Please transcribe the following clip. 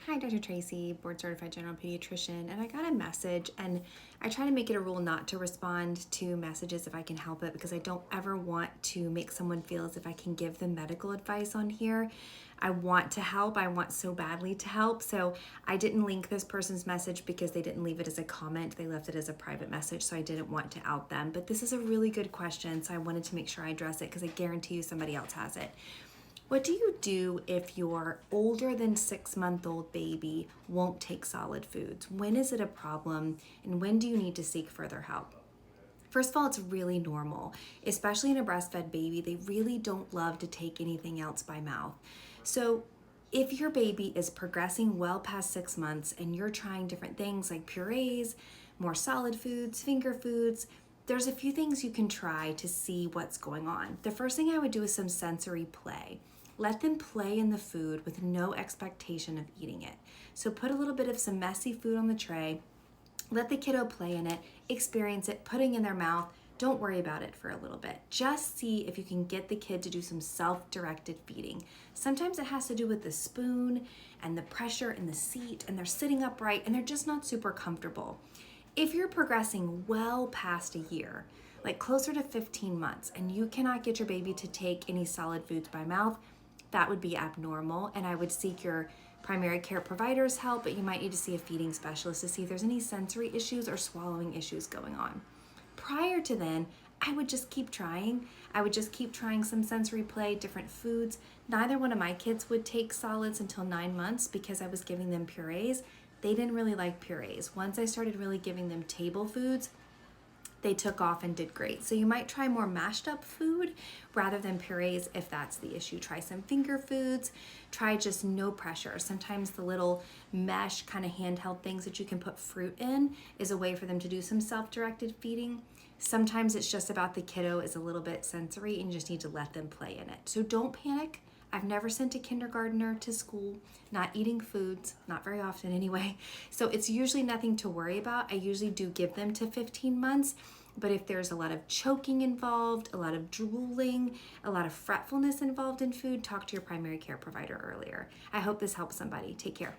Hi, Dr. Tracy, board certified general pediatrician, and I got a message, and I try to make it a rule not to respond to messages if I can help it, because I don't ever want to make someone feel as if I can give them medical advice on here. I want to help. I want so badly to help. So I didn't link this person's message because they didn't leave it as a comment. They left it as a private message, so I didn't want to out them. But this is a really good question, so I wanted to make sure I address it because I guarantee you somebody else has it. What do you do if your older than 6-month-old baby won't take solid foods? When is it a problem, and when do you need to seek further help? First of all, it's really normal, especially in a breastfed baby. They really don't love to take anything else by mouth. So if your baby is progressing well past 6 months and you're trying different things like purees, more solid foods, finger foods, there's a few things you can try to see what's going on. The first thing I would do is some sensory play. Let them play in the food with no expectation of eating it. So put a little bit of some messy food on the tray, let the kiddo play in it, experience it, putting in their mouth. Don't worry about it for a little bit. Just see if you can get the kid to do some self-directed feeding. Sometimes it has to do with the spoon and the pressure in the seat, and they're sitting upright and they're just not super comfortable. If you're progressing well past a year, like closer to 15 months, and you cannot get your baby to take any solid foods by mouth, that would be abnormal, and I would seek your primary care provider's help, but you might need to see a feeding specialist to see if there's any sensory issues or swallowing issues going on. Prior to then, I would just keep trying. I would just keep trying some sensory play, different foods. Neither one of my kids would take solids until 9 months because I was giving them purees. They didn't really like purees. Once I started really giving them table foods, they took off and did great. So you might try more mashed up food rather than purees if that's the issue. Try some finger foods, try just no pressure. Sometimes the little mesh kind of handheld things that you can put fruit in is a way for them to do some self-directed feeding. Sometimes it's just about the kiddo is a little bit sensory and you just need to let them play in it. So don't panic. I've never sent a kindergartner to school not eating foods, not very often anyway. So it's usually nothing to worry about. I usually do give them to 15 months, but if there's a lot of choking involved, a lot of drooling, a lot of fretfulness involved in food, talk to your primary care provider earlier. I hope this helps somebody. Take care.